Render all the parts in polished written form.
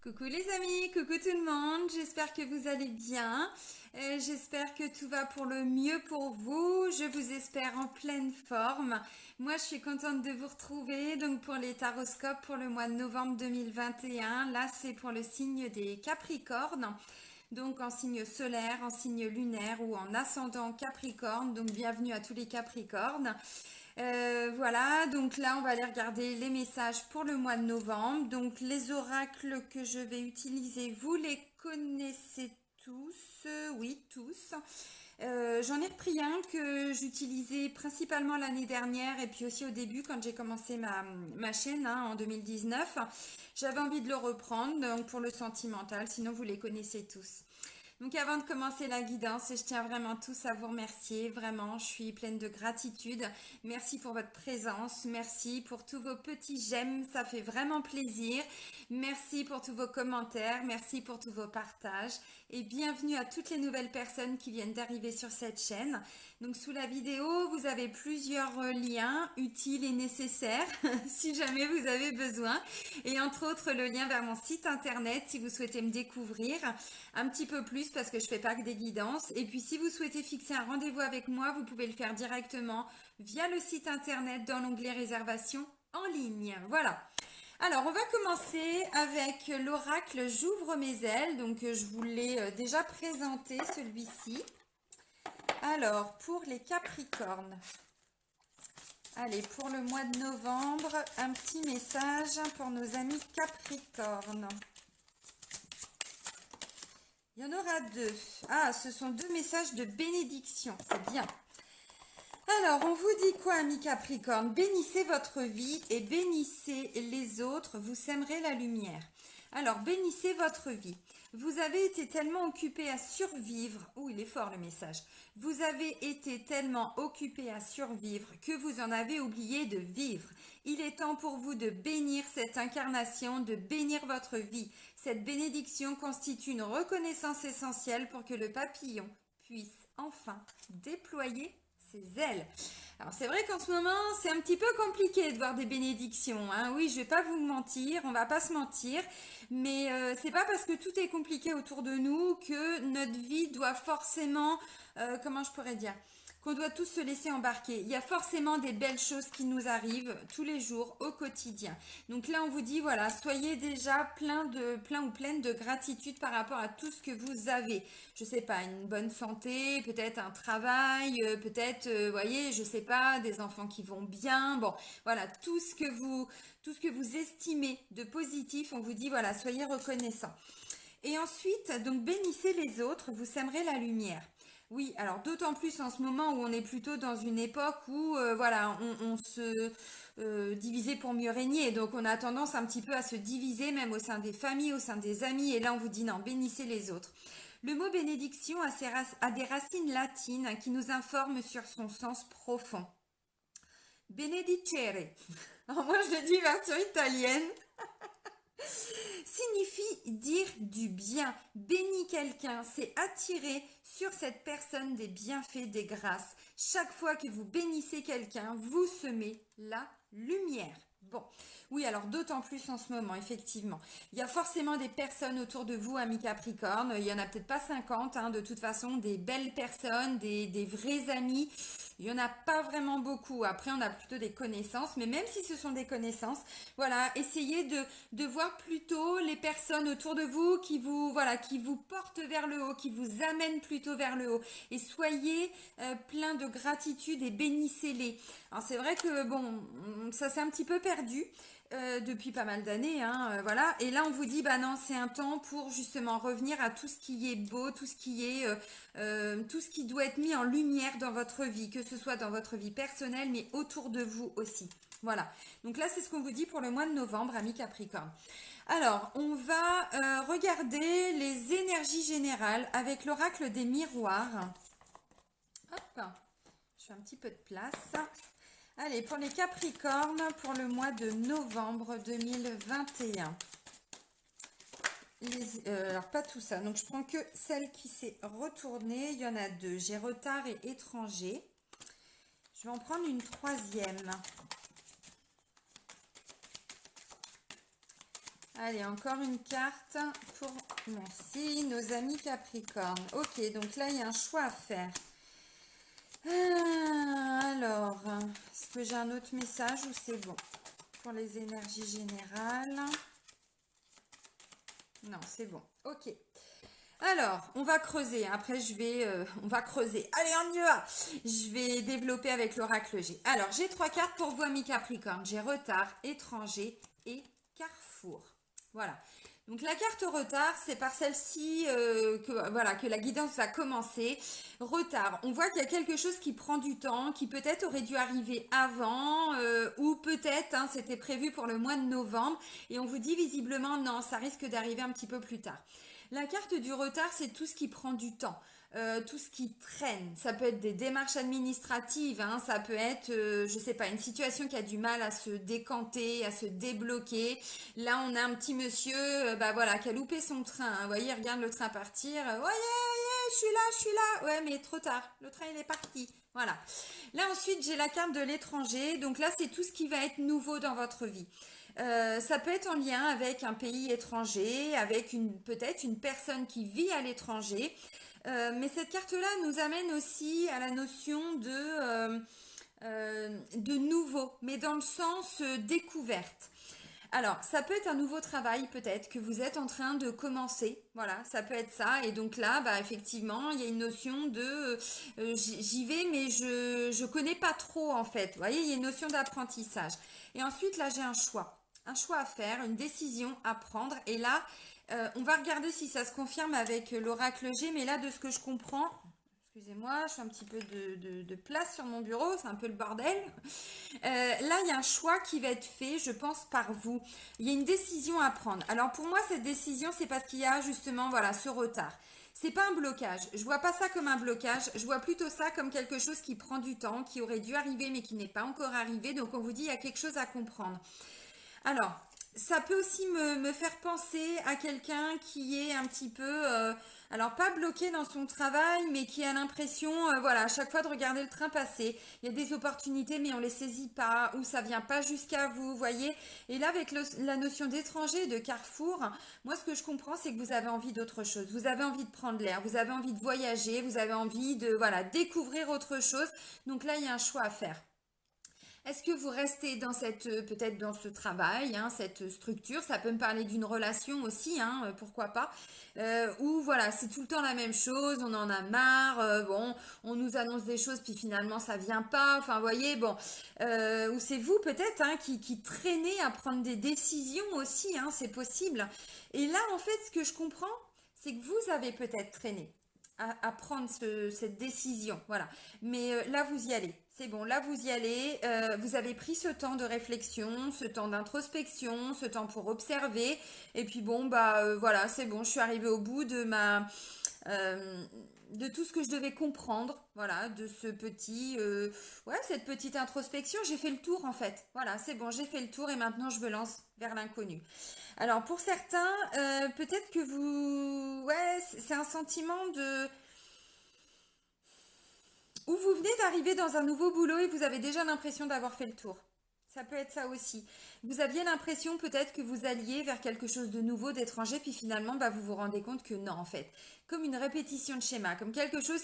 Coucou les amis, coucou tout le monde, j'espère que vous allez bien, j'espère que tout va pour le mieux pour vous, je vous espère en pleine forme. Moi je suis contente de vous retrouver donc pour les taroscopes pour le mois de novembre 2021, là c'est pour le signe des Capricornes. Donc en signe solaire, en signe lunaire ou en ascendant Capricorne, donc bienvenue à tous les Capricornes. Voilà, donc là on va aller regarder les messages pour le mois de novembre. Donc les oracles que je vais utiliser, vous les connaissez tous, oui tous. J'en ai repris un que j'utilisais principalement l'année dernière et puis aussi au début quand j'ai commencé ma chaîne en 2019. J'avais envie de le reprendre donc pour le sentimental, sinon vous les connaissez tous. Donc avant de commencer la guidance, je tiens vraiment tous à vous remercier. Vraiment, je suis pleine de gratitude. Merci pour votre présence. Merci pour tous vos petits j'aime. Ça fait vraiment plaisir. Merci pour tous vos commentaires. Merci pour tous vos partages. Et bienvenue à toutes les nouvelles personnes qui viennent d'arriver sur cette chaîne. Donc sous la vidéo, vous avez plusieurs liens utiles et nécessaires si jamais vous avez besoin. Et entre autres, le lien vers mon site internet si vous souhaitez me découvrir un petit peu plus parce que je fais pas que des guidances. Et puis si vous souhaitez fixer un rendez-vous avec moi, vous pouvez le faire directement via le site internet dans l'onglet réservation en ligne. Voilà. Alors, on va commencer avec l'oracle J'ouvre mes ailes. Donc, je vous l'ai déjà présenté celui-ci. Alors, pour les Capricornes. Allez, pour le mois de novembre, un petit message pour nos amis Capricornes. Il y en aura deux. Ah, ce sont deux messages de bénédiction. C'est bien. Alors, on vous dit quoi, amis Capricorne? Bénissez votre vie et bénissez les autres. Vous sèmerez la lumière. Alors, bénissez votre vie. Vous avez été tellement occupé à survivre. Oh, il est fort le message. Vous avez été tellement occupé à survivre que vous en avez oublié de vivre. Il est temps pour vous de bénir cette incarnation, de bénir votre vie. Cette bénédiction constitue une reconnaissance essentielle pour que le papillon puisse enfin déployer ses ailes. Alors c'est vrai qu'en ce moment c'est un petit peu compliqué de voir des bénédictions, hein. Oui, je vais pas vous mentir, on va pas se mentir, mais c'est pas parce que tout est compliqué autour de nous que notre vie doit forcément, comment je pourrais dire, qu'on doit tous se laisser embarquer. Il y a forcément des belles choses qui nous arrivent tous les jours, au quotidien. Donc là, on vous dit, voilà, soyez déjà plein ou pleine de gratitude par rapport à tout ce que vous avez. Je sais pas, une bonne santé, peut-être un travail, peut-être, voyez, je sais pas, des enfants qui vont bien. Bon, voilà, tout ce que vous estimez de positif, on vous dit, voilà, soyez reconnaissants. Et ensuite, donc bénissez les autres, vous sèmerez la lumière. Oui, alors d'autant plus en ce moment où on est plutôt dans une époque où voilà, on se divisait pour mieux régner. Donc on a tendance un petit peu à se diviser même au sein des familles, au sein des amis. Et là on vous dit non, bénissez les autres. Le mot bénédiction a des racines latines qui nous informent sur son sens profond. Benedicere. Alors moi je le dis version italienne. Signifie dire du bien. Bénir quelqu'un, c'est attirer sur cette personne des bienfaits, des grâces. Chaque fois que vous bénissez quelqu'un, vous semez la lumière. Bon, oui, alors d'autant plus en ce moment, effectivement. Il y a forcément des personnes autour de vous, amis Capricorne. Il y en a peut-être pas 50, hein, de toute façon, des belles personnes, des vrais amis. Il y en a pas vraiment beaucoup. Après, on a plutôt des connaissances, mais même si ce sont des connaissances, voilà, essayez de voir plutôt les personnes autour de vous qui vous, voilà, qui vous portent vers le haut, qui vous amènent plutôt vers le haut. Et soyez plein de gratitude et bénissez-les. Alors c'est vrai que bon, ça s'est un petit peu perdu depuis pas mal d'années, hein, voilà. Et là on vous dit bah non, c'est un temps pour justement revenir à tout ce qui est beau, tout ce qui est, tout ce qui doit être mis en lumière dans votre vie, que ce soit dans votre vie personnelle, mais autour de vous aussi. Voilà. Donc là c'est ce qu'on vous dit pour le mois de novembre, amis Capricorne. Alors on va regarder les énergies générales avec l'oracle des miroirs. Hop, je fais un petit peu de place. Allez, pour les Capricornes, pour le mois de novembre 2021. Alors, pas tout ça. Donc, je prends que celle qui s'est retournée. Il y en a deux. J'ai retard et étranger. Je vais en prendre une troisième. Allez, encore une carte pour, merci, nos amis Capricorne. Ok, donc là, il y a un choix à faire. Alors, est-ce que j'ai un autre message ou c'est bon pour les énergies générales? Non, c'est bon. Ok. Alors, on va creuser. Après, on va creuser. Allez, on y va. Je vais développer avec l'oracle G. Alors, j'ai 3 cartes pour vous, amis Capricorne. J'ai retard, étranger et carrefour. Voilà. Donc, la carte retard, c'est par celle-ci voilà, que la guidance va commencer. Retard. On voit qu'il y a quelque chose qui prend du temps, qui peut-être aurait dû arriver avant, ou peut-être, hein, c'était prévu pour le mois de novembre. Et on vous dit visiblement, non, ça risque d'arriver un petit peu plus tard. La carte du retard, c'est tout ce qui prend du temps. Tout ce qui traîne. Ça peut être des démarches administratives, hein, ça peut être, je sais pas, une situation qui a du mal à se décanter, à se débloquer. Là, on a un petit monsieur, bah voilà, qui a loupé son train. Hein. Vous voyez, il regarde le train partir. Ouais, je suis là, je suis là. Ouais, mais trop tard. Le train, il est parti. Voilà. Là, ensuite, j'ai la carte de l'étranger. Donc là, c'est tout ce qui va être nouveau dans votre vie. Ça peut être en lien avec un pays étranger, avec peut-être une personne qui vit à l'étranger. Mais cette carte-là nous amène aussi à la notion de nouveau, mais dans le sens découverte. Alors, ça peut être un nouveau travail peut-être que vous êtes en train de commencer. Voilà, ça peut être ça. Et donc là, bah, effectivement, il y a une notion de j'y vais, mais je connais pas trop en fait. Vous voyez, il y a une notion d'apprentissage. Et ensuite, là, j'ai un choix. Un choix à faire, une décision à prendre. Et là, on va regarder si ça se confirme avec l'oracle G. Mais là, de ce que je comprends, excusez-moi, je fais un petit peu de place sur mon bureau, c'est un peu le bordel. Là, il y a un choix qui va être fait, je pense, par vous. Il y a une décision à prendre. Alors pour moi, cette décision, c'est parce qu'il y a justement, voilà, ce retard. C'est pas un blocage. Je vois pas ça comme un blocage. Je vois plutôt ça comme quelque chose qui prend du temps, qui aurait dû arriver, mais qui n'est pas encore arrivé. Donc on vous dit, il y a quelque chose à comprendre. Alors, ça peut aussi me faire penser à quelqu'un qui est un petit peu, alors pas bloqué dans son travail, mais qui a l'impression, voilà, à chaque fois de regarder le train passer. Il y a des opportunités, mais on les saisit pas, ou ça vient pas jusqu'à vous, voyez. Et là, avec la notion d'étranger, de carrefour, moi, ce que je comprends, c'est que vous avez envie d'autre chose. Vous avez envie de prendre l'air, vous avez envie de voyager, vous avez envie de, voilà, découvrir autre chose. Donc là, il y a un choix à faire. Est-ce que vous restez dans peut-être dans ce travail, hein, cette structure? Ça peut me parler d'une relation aussi, hein, pourquoi pas. Ou voilà, c'est tout le temps la même chose, on en a marre, bon, on nous annonce des choses, puis finalement ça vient pas. Enfin, vous voyez, bon. Ou c'est vous peut-être hein, qui traînez à prendre des décisions aussi, hein, c'est possible. Et là, en fait, ce que je comprends, c'est que vous avez peut-être traîné à prendre cette décision. Voilà. Mais là, vous y allez. C'est bon, là, vous y allez. Vous avez pris ce temps de réflexion, ce temps d'introspection, ce temps pour observer. Et puis bon, bah voilà, c'est bon, je suis arrivée au bout de euh, de tout ce que je devais comprendre, voilà, de cette petite introspection, j'ai fait le tour en fait. Voilà, c'est bon, j'ai fait le tour et maintenant je me lance vers l'inconnu. Alors pour certains, peut-être que c'est un sentiment de où vous venez d'arriver dans un nouveau boulot et vous avez déjà l'impression d'avoir fait le tour. Ça peut être ça aussi. Vous aviez l'impression peut-être que vous alliez vers quelque chose de nouveau, d'étranger, puis finalement, bah, vous vous rendez compte que non, en fait. Comme une répétition de schéma, comme quelque chose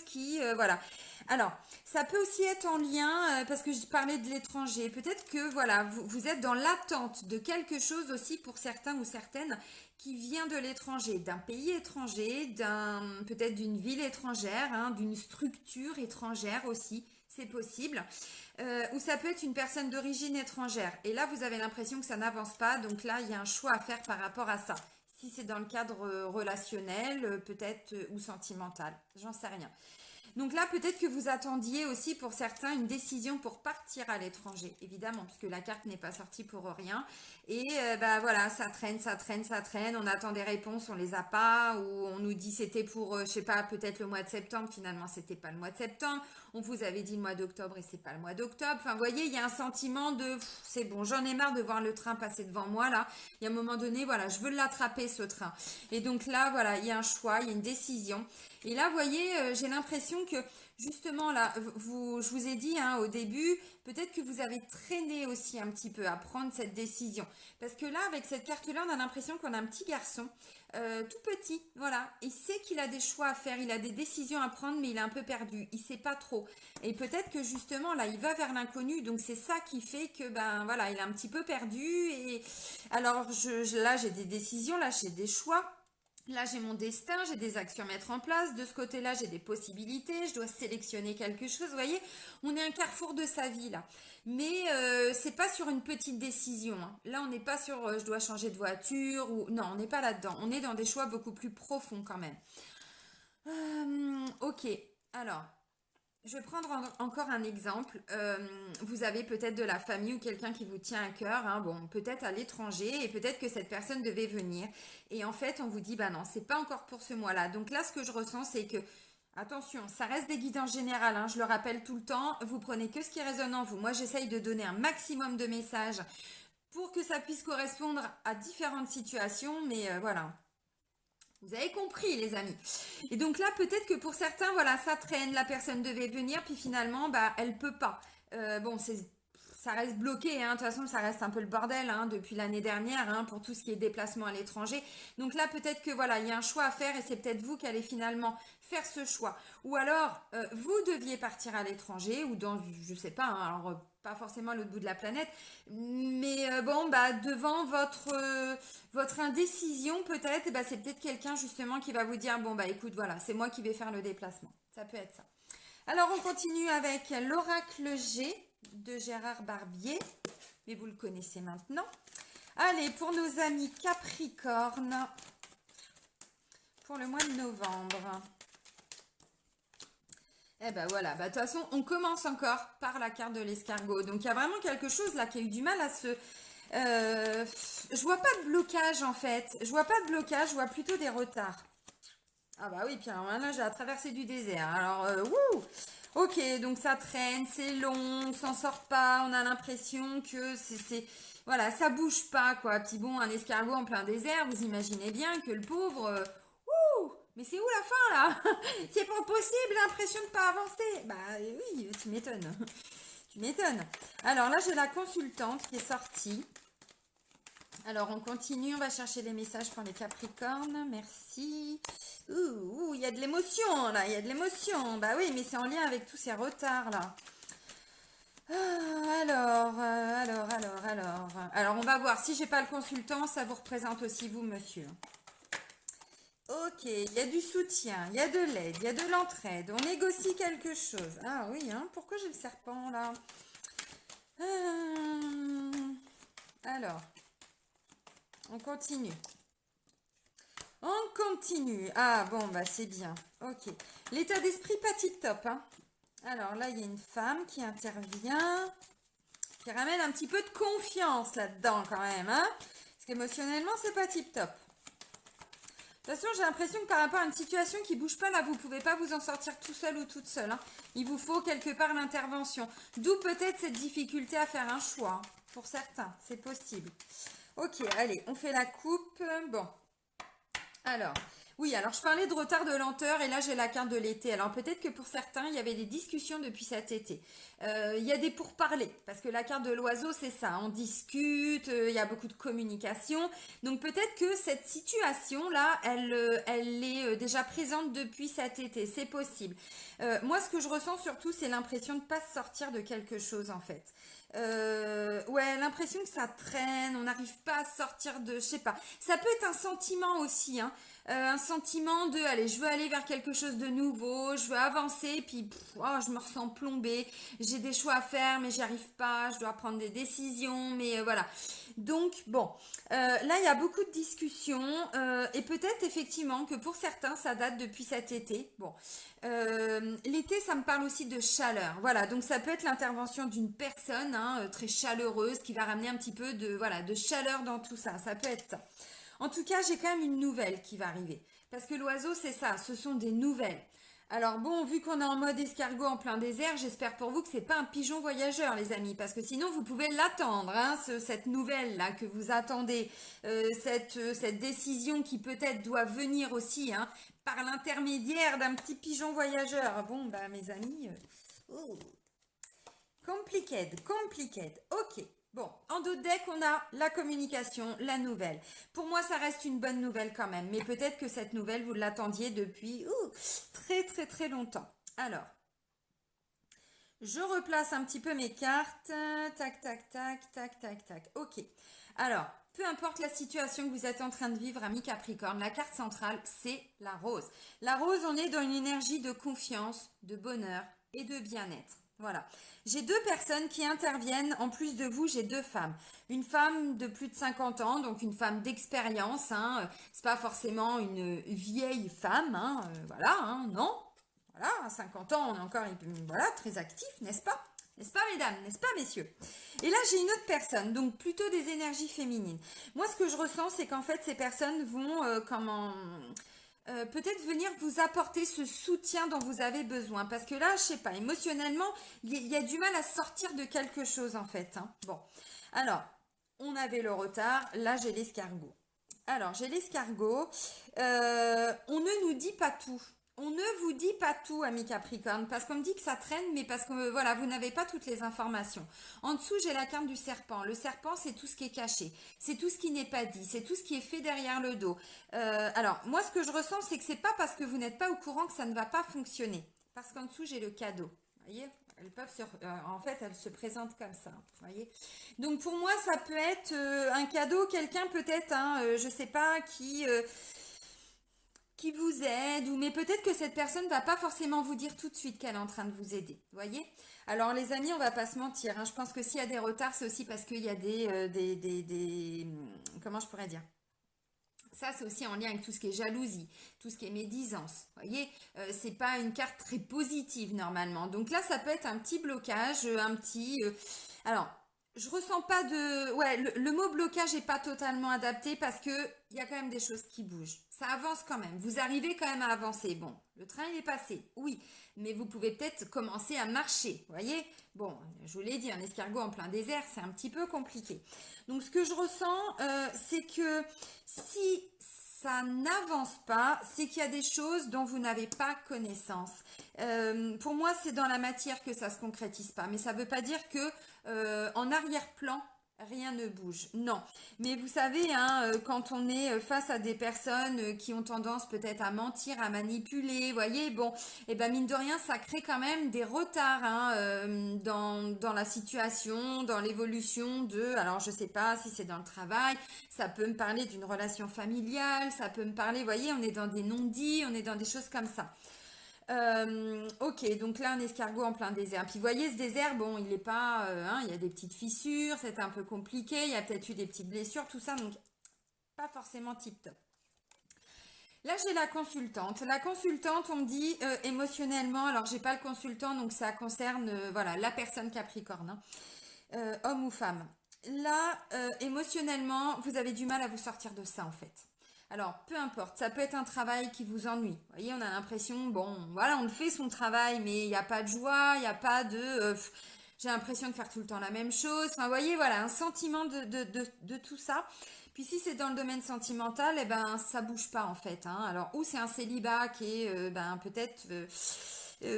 voilà. Alors, ça peut aussi être en lien, parce que je parlais de l'étranger. Peut-être que, voilà, vous êtes dans l'attente de quelque chose aussi pour certains ou certaines qui vient de l'étranger, d'un pays étranger, peut-être d'une ville étrangère, hein, d'une structure étrangère aussi. C'est possible. Ou ça peut être une personne d'origine étrangère. Et là, vous avez l'impression que ça n'avance pas. Donc là, il y a un choix à faire par rapport à ça. Si c'est dans le cadre relationnel, peut-être, ou sentimental. J'en sais rien. Donc là, peut-être que vous attendiez aussi pour certains une décision pour partir à l'étranger, évidemment, puisque la carte n'est pas sortie pour rien. Et bah voilà, ça traîne, ça traîne, ça traîne. On attend des réponses, on les a pas, ou on nous dit c'était pour, je sais pas, peut-être le mois de septembre. Finalement, c'était pas le mois de septembre. on vous avait dit le mois d'octobre et c'est pas le mois d'octobre. Enfin, vous voyez, il y a un sentiment de c'est bon, j'en ai marre de voir le train passer devant moi là. Il y a un moment donné, voilà, je veux l'attraper ce train. Et donc là, voilà, il y a un choix, il y a une décision. Et là, vous voyez, j'ai l'impression que justement là, je vous ai dit hein, au début, peut-être que vous avez traîné aussi un petit peu à prendre cette décision. Parce que là, avec cette carte-là, on a l'impression qu'on a un petit garçon, tout petit, voilà. Il sait qu'il a des choix à faire, il a des décisions à prendre, mais il est un peu perdu, il sait pas trop. Et peut-être que justement, là, il va vers l'inconnu, donc c'est ça qui fait que, ben voilà, il est un petit peu perdu. Et alors, là, j'ai des décisions, là, j'ai des choix. Là, j'ai mon destin, j'ai des actions à mettre en place. De ce côté-là, j'ai des possibilités. Je dois sélectionner quelque chose. Vous voyez, on est un carrefour de sa vie là. Mais c'est pas sur une petite décision, hein. Là, on n'est pas sur je dois changer de voiture ou non, on n'est pas là-dedans. On est dans des choix beaucoup plus profonds quand même. Ok. Alors, je vais prendre encore un exemple. Vous avez peut-être de la famille ou quelqu'un qui vous tient à cœur, hein, bon, peut-être à l'étranger, et peut-être que cette personne devait venir. Et en fait, on vous dit, bah non, c'est pas encore pour ce mois-là. Donc là, ce que je ressens, c'est que, attention, ça reste des guidances générales, hein, je le rappelle tout le temps, vous prenez que ce qui résonne en vous. Moi, j'essaye de donner un maximum de messages pour que ça puisse correspondre à différentes situations, mais voilà. Vous avez compris, les amis. Et donc là, peut-être que pour certains, voilà, ça traîne, la personne devait venir, puis finalement, bah, elle peut pas. Bon, ça reste bloqué, hein. De toute façon, ça reste un peu le bordel hein, depuis l'année dernière hein, pour tout ce qui est déplacement à l'étranger. Donc là, peut-être que voilà, il y a un choix à faire et c'est peut-être vous qui allez finalement faire ce choix. Ou alors, vous deviez partir à l'étranger ou dans, je sais pas, hein, alors pas forcément à l'autre bout de la planète, mais bon, bah devant votre indécision peut-être, eh ben, c'est peut-être quelqu'un justement qui va vous dire, bon bah écoute, voilà, c'est moi qui vais faire le déplacement. Ça peut être ça. Alors on continue avec l'oracle G de Gérard Barbier, mais vous le connaissez maintenant. Allez, pour nos amis Capricorne, pour le mois de novembre. Eh ben voilà, bah, de toute façon, on commence encore par la carte de l'escargot. Donc il y a vraiment quelque chose là qui a eu du mal à se... je vois pas de blocage en fait. Je vois pas de blocage, je vois plutôt des retards. Ah bah oui, puis alors là, j'ai à traverser du désert. Alors, wouh! Ok, donc ça traîne, c'est long, on s'en sort pas, on a l'impression que voilà, ça bouge pas, quoi. Puis bon, un escargot en plein désert, vous imaginez bien que le pauvre, ouh! Mais c'est où la fin, là? C'est pas possible, l'impression de pas avancer. Bah oui, tu m'étonnes. Tu m'étonnes. Alors là, j'ai la consultante qui est sortie. Alors, on continue, on va chercher les messages pour les Capricornes. Merci. Ouh, il y a de l'émotion, là, il y a de l'émotion. Bah oui, mais c'est en lien avec tous ces retards, là. Alors, on va voir. Si j'ai pas le consultant, ça vous représente aussi vous, monsieur. Ok, il y a du soutien, il y a de l'aide, il y a de l'entraide. On négocie quelque chose. Ah oui, hein, pourquoi j'ai le serpent, là? Alors... On continue. On continue. Ah bon, bah c'est bien. Ok. L'état d'esprit pas tip top. Hein. Alors là, il y a une femme qui intervient, qui ramène un petit peu de confiance là-dedans quand même. Hein, parce qu'émotionnellement, c'est pas tip top. De toute façon, j'ai l'impression que par rapport à une situation qui bouge pas, là, vous pouvez pas vous en sortir tout seul ou toute seule. Hein. Il vous faut quelque part l'intervention. D'où peut-être cette difficulté à faire un choix. Hein. Pour certains, c'est possible. Ok, allez, on fait la coupe. Bon. Alors, oui, alors je parlais de retard, de lenteur, et là j'ai la carte de l'été. Alors peut-être que pour certains, il y avait des discussions depuis cet été. Il y a des pourparlers, parce que la carte de l'oiseau, c'est ça. On discute, il y a beaucoup de communication. Donc peut-être que cette situation-là, elle est déjà présente depuis cet été. C'est possible. Moi, ce que je ressens surtout, c'est l'impression de ne pas sortir de quelque chose, en fait. Ouais, l'impression que ça traîne, on n'arrive pas à sortir de, je sais pas. Ça peut être un sentiment aussi, hein. Un sentiment de, allez, je veux aller vers quelque chose de nouveau, je veux avancer, puis oh, je me ressens plombée, j'ai des choix à faire, mais j'y arrive pas, je dois prendre des décisions, mais voilà. Donc, bon, là, il y a beaucoup de discussions, et peut-être effectivement que pour certains, ça date depuis cet été. Bon, l'été, ça me parle aussi de chaleur. Voilà, donc ça peut être l'intervention d'une personne hein, très chaleureuse qui va ramener un petit peu de, voilà, de chaleur dans tout ça. Ça peut être ça. En tout cas, j'ai quand même une nouvelle qui va arriver. Parce que l'oiseau, c'est ça, ce sont des nouvelles. Alors bon, vu qu'on est en mode escargot en plein désert, j'espère pour vous que c'est pas un pigeon voyageur, les amis, parce que sinon vous pouvez l'attendre, hein, cette nouvelle là que vous attendez, cette décision qui peut-être doit venir aussi, hein, par l'intermédiaire d'un petit pigeon voyageur. Bon, bah mes amis, oh, compliqued, compliqued. Ok. Bon, en d'autres decks, on a la communication, la nouvelle. Pour moi, ça reste une bonne nouvelle quand même, mais peut-être que cette nouvelle, vous l'attendiez depuis très très très longtemps. Alors, je replace un petit peu mes cartes. Tac, tac, tac, tac, tac, tac. Ok. Alors, peu importe la situation que vous êtes en train de vivre, ami Capricorne, la carte centrale, c'est la rose. La rose, on est dans une énergie de confiance, de bonheur et de bien-être. Voilà. J'ai deux personnes qui interviennent. En plus de vous, j'ai deux femmes. Une femme de plus de 50 ans, donc une femme d'expérience. Hein. C'est pas forcément une vieille femme. Hein. Voilà, hein, non. Voilà, à 50 ans, on est encore voilà, très actif, n'est-ce pas? N'est-ce pas, mesdames? N'est-ce pas, messieurs? Et là, j'ai une autre personne, donc plutôt des énergies féminines. Moi, ce que je ressens, c'est qu'en fait, ces personnes vont, peut-être venir vous apporter ce soutien dont vous avez besoin. Parce que là, je sais pas, émotionnellement, il y a du mal à sortir de quelque chose, en fait. Hein. Bon, alors, on avait le retard, là, j'ai l'escargot. Alors, j'ai l'escargot. On ne nous dit pas tout. On ne vous dit pas tout, ami Capricorne, parce qu'on me dit que ça traîne, mais parce que voilà, vous n'avez pas toutes les informations. En dessous, j'ai la carte du serpent. Le serpent, c'est tout ce qui est caché, c'est tout ce qui n'est pas dit, c'est tout ce qui est fait derrière le dos. Alors, moi, ce que je ressens, c'est que c'est pas parce que vous n'êtes pas au courant que ça ne va pas fonctionner. Parce qu'en dessous, j'ai le cadeau. Vous voyez, elles peuvent en fait, elles se présentent comme ça. Vous voyez. Donc pour moi, ça peut être un cadeau, quelqu'un peut-être, hein, je sais pas qui vous aide, ou mais peut-être que cette personne va pas forcément vous dire tout de suite qu'elle est en train de vous aider. Vous voyez. Alors les amis, on va pas se mentir. Hein, je pense que s'il y a des retards, c'est aussi parce qu'il y a comment je pourrais dire. Ça, c'est aussi en lien avec tout ce qui est jalousie, tout ce qui est médisance. Vous voyez, c'est pas une carte très positive normalement. Donc là, ça peut être un petit blocage, un petit. Alors, je ressens pas de. Ouais, le mot blocage est pas totalement adapté parce que il y a quand même des choses qui bougent. Ça avance quand même. Vous arrivez quand même à avancer. Bon, le train il est passé, oui, mais vous pouvez peut-être commencer à marcher. Vous voyez. Bon, je vous l'ai dit, un escargot en plein désert, c'est un petit peu compliqué. Donc, ce que je ressens, c'est que si ça n'avance pas, c'est qu'il y a des choses dont vous n'avez pas connaissance. Pour moi, c'est dans la matière que ça se concrétise pas, mais ça ne veut pas dire que en arrière-plan, rien ne bouge. Non. Mais vous savez, hein, quand on est face à des personnes qui ont tendance peut-être à mentir, à manipuler, voyez, bon, et ben mine de rien, ça crée quand même des retards hein, dans la situation, dans l'évolution de, alors je sais pas si c'est dans le travail, ça peut me parler d'une relation familiale, ça peut me parler, voyez, on est dans des non-dits, on est dans des choses comme ça. Ok, donc là un escargot en plein désert. Puis vous voyez ce désert, bon, il n'est pas, hein, il y a des petites fissures, c'est un peu compliqué, il y a peut-être eu des petites blessures, tout ça, donc pas forcément tip top. Là j'ai la consultante. La consultante, on me dit émotionnellement, alors j'ai pas le consultant, donc ça concerne voilà la personne Capricorne, hein, homme ou femme. Là émotionnellement, vous avez du mal à vous sortir de ça en fait. Alors, peu importe, ça peut être un travail qui vous ennuie. Vous voyez, on a l'impression, bon, voilà, on le fait son travail, mais il n'y a pas de joie, il n'y a pas de... j'ai l'impression de faire tout le temps la même chose. Enfin, vous voyez, voilà, un sentiment de tout ça. Puis si c'est dans le domaine sentimental, eh ben, ça bouge pas en fait. Hein. Alors, ou c'est un célibat qui est ben, peut-être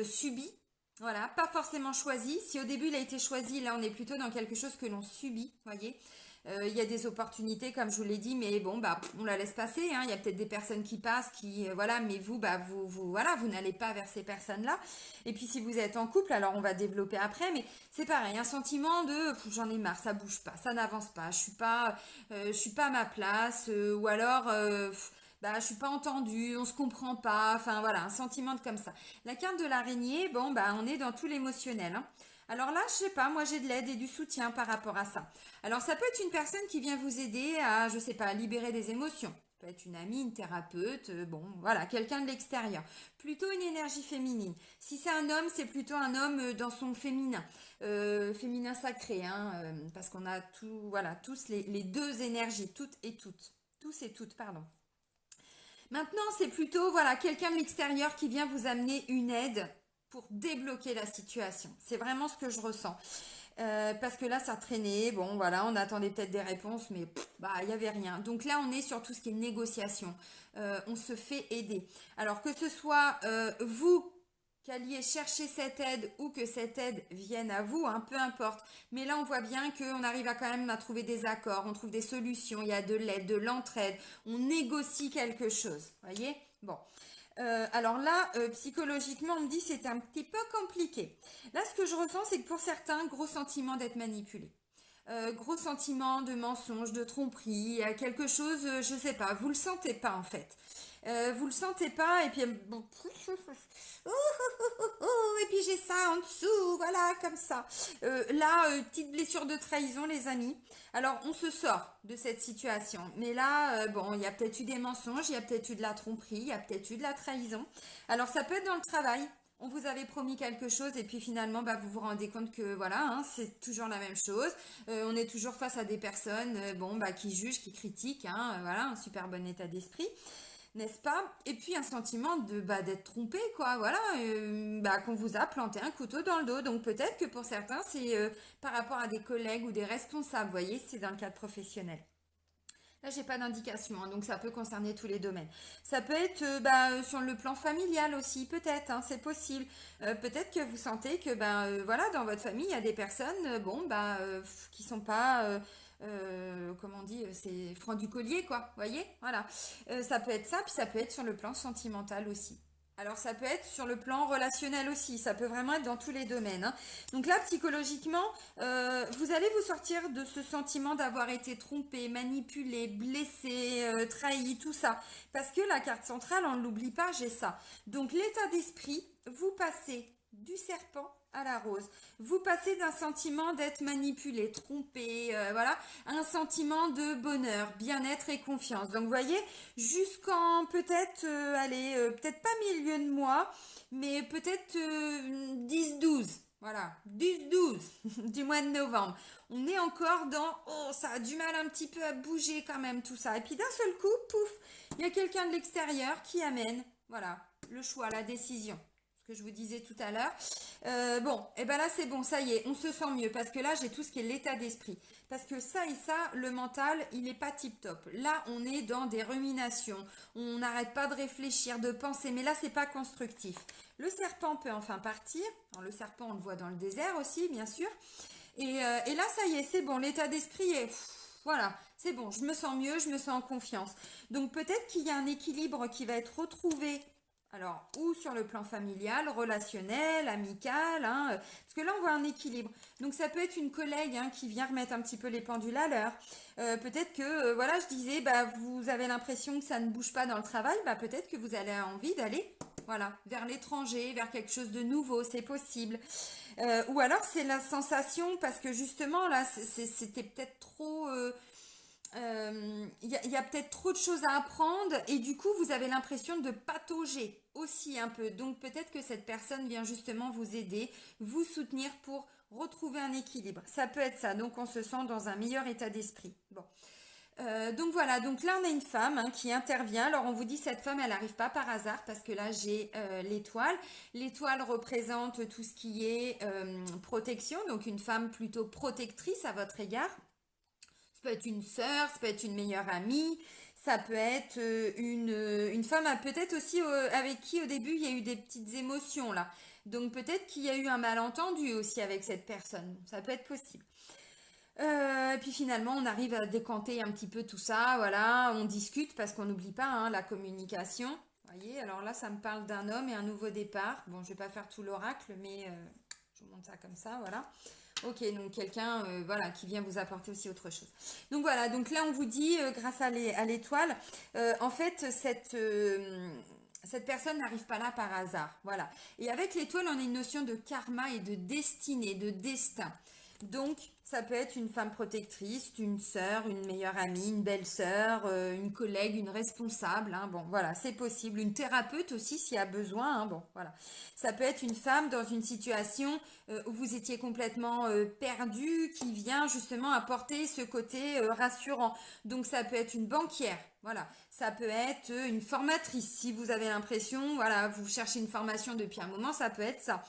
subi. Voilà, pas forcément choisi. Si au début il a été choisi, là on est plutôt dans quelque chose que l'on subit, voyez. Il y a des opportunités, comme je vous l'ai dit, mais bon, bah, on la laisse passer. Hein. Il y a peut-être des personnes qui passent, voilà, mais vous, bah, voilà, vous n'allez pas vers ces personnes-là. Et puis, si vous êtes en couple, alors on va développer après, mais c'est pareil, un sentiment de, j'en ai marre, ça bouge pas, ça n'avance pas, je suis pas à ma place, ou alors, bah, je suis pas entendue, on se comprend pas, enfin voilà, un sentiment comme ça. La carte de l'araignée, bon, bah, on est dans tout l'émotionnel. Hein. Alors là, je sais pas, moi j'ai de l'aide et du soutien par rapport à ça. Alors ça peut être une personne qui vient vous aider à, je sais pas, à libérer des émotions. Ça peut être une amie, une thérapeute, bon, voilà, quelqu'un de l'extérieur. Plutôt une énergie féminine. Si c'est un homme, c'est plutôt un homme dans son féminin, féminin sacré, hein, parce qu'on a tout, voilà, tous les deux énergies, toutes et toutes, tous et toutes, pardon. Maintenant, c'est plutôt, voilà, quelqu'un de l'extérieur qui vient vous amener une aide pour débloquer la situation. C'est vraiment ce que je ressens. Parce que là, ça traînait. Bon, voilà, on attendait peut-être des réponses, mais bah, il n'y avait rien. Donc là, on est sur tout ce qui est négociation. On se fait aider. Alors que ce soit vous qui alliez chercher cette aide ou que cette aide vienne à vous, hein, peu importe. Mais là, on voit bien qu'on arrive à quand même à trouver des accords, on trouve des solutions, il y a de l'aide, de l'entraide, on négocie quelque chose. Voyez? Bon. Alors là, psychologiquement, on me dit c'est un petit peu compliqué. Là, ce que je ressens, c'est que pour certains, gros sentiment d'être manipulé. Gros sentiment de mensonge, de tromperie, il y a quelque chose, je sais pas, vous le sentez pas en fait. Vous le sentez pas et puis bon, et puis j'ai ça en dessous, voilà comme ça. Là, petite blessure de trahison, les amis. Alors on se sort de cette situation, mais là, bon, il y a peut-être eu des mensonges, il y a peut-être eu de la tromperie, il y a peut-être eu de la trahison. Alors ça peut être dans le travail. On vous avait promis quelque chose et puis finalement bah, vous vous rendez compte que voilà hein, c'est toujours la même chose. On est toujours face à des personnes bon bah qui jugent, qui critiquent, hein, voilà un super bon état d'esprit, n'est-ce pas? Et puis un sentiment de bah, d'être trompé quoi, voilà, bah, qu'on vous a planté un couteau dans le dos. Donc peut-être que pour certains c'est par rapport à des collègues ou des responsables, vous voyez, c'est dans le cadre professionnel. Là, j'ai pas d'indication, hein, donc ça peut concerner tous les domaines. Ça peut être bah, sur le plan familial aussi, peut-être, hein, c'est possible. Peut-être que vous sentez que ben voilà, dans votre famille, il y a des personnes, bon, bah, qui sont pas, comment on dit, c'est franc du collier, quoi. Voyez, voilà. Ça peut être ça, puis ça peut être sur le plan sentimental aussi. Alors ça peut être sur le plan relationnel aussi, ça peut vraiment être dans tous les domaines, hein. Donc là, psychologiquement, vous allez vous sortir de ce sentiment d'avoir été trompé, manipulé, blessé, trahi, tout ça. Parce que la carte centrale, on ne l'oublie pas, j'ai ça. Donc l'état d'esprit, vous passez du serpent à la rose. Vous passez d'un sentiment d'être manipulé, trompé, voilà, à un sentiment de bonheur, bien-être et confiance. Donc vous voyez, jusqu'en peut-être, allez, peut-être pas milieu de mois, mais peut-être 10-12. Voilà, 10-12 du mois de novembre. On est encore dans, oh, ça a du mal un petit peu à bouger quand même tout ça. Et puis d'un seul coup, pouf, il y a quelqu'un de l'extérieur qui amène, voilà, le choix, la décision que je vous disais tout à l'heure. Bon, et ben là c'est bon, ça y est, on se sent mieux parce que là j'ai tout ce qui est l'état d'esprit. Parce que ça et ça, le mental, il n'est pas tip top. Là, on est dans des ruminations. On n'arrête pas de réfléchir, de penser, mais là c'est pas constructif. Le serpent peut enfin partir. Alors, le serpent, on le voit dans le désert aussi, bien sûr. Et là, ça y est, c'est bon, l'état d'esprit est... Voilà, c'est bon, je me sens mieux, je me sens en confiance. Donc peut-être qu'il y a un équilibre qui va être retrouvé alors, ou sur le plan familial, relationnel, amical, hein, parce que là, on voit un équilibre. Donc, ça peut être une collègue hein, qui vient remettre un petit peu les pendules à l'heure. Peut-être que, voilà, je disais, bah, vous avez l'impression que ça ne bouge pas dans le travail, bah, peut-être que vous avez envie d'aller, voilà, vers l'étranger, vers quelque chose de nouveau, c'est possible. Ou alors, c'est la sensation, parce que justement, là, c'était peut-être trop... y a peut-être trop de choses à apprendre et du coup vous avez l'impression de patauger aussi un peu. Donc peut-être que cette personne vient justement vous aider, vous soutenir pour retrouver un équilibre. Ça peut être ça, donc on se sent dans un meilleur état d'esprit. Bon. Donc voilà, donc là on a une femme hein, qui intervient. Alors on vous dit cette femme elle n'arrive pas par hasard parce que là j'ai l'étoile. L'étoile représente tout ce qui est protection, donc une femme plutôt protectrice à votre égard. Ça peut être une sœur, ça peut être une meilleure amie, ça peut être une femme, peut-être aussi avec qui au début il y a eu des petites émotions là. Donc peut-être qu'il y a eu un malentendu aussi avec cette personne. Ça peut être possible. Et puis finalement on arrive à décanter un petit peu tout ça, voilà, on discute parce qu'on n'oublie pas hein, la communication. Vous voyez, alors là ça me parle d'un homme et un nouveau départ. Bon, je vais pas faire tout l'oracle, mais je vous montre ça comme ça, voilà. Ok, donc quelqu'un voilà, qui vient vous apporter aussi autre chose. Donc voilà, donc là on vous dit, grâce à l'étoile, en fait, cette personne n'arrive pas là par hasard. Voilà. Et avec l'étoile, on a une notion de karma et de destinée, de destin. Donc, ça peut être une femme protectrice, une sœur, une meilleure amie, une belle-sœur, une collègue, une responsable. Hein. Bon, voilà, c'est possible. Une thérapeute aussi s'il y a besoin. Hein. Bon, voilà. Ça peut être une femme dans une situation où vous étiez complètement perdu, qui vient justement apporter ce côté rassurant. Donc, ça peut être une banquière. Voilà, ça peut être une formatrice. Si vous avez l'impression, voilà, vous cherchez une formation depuis un moment, ça peut être ça.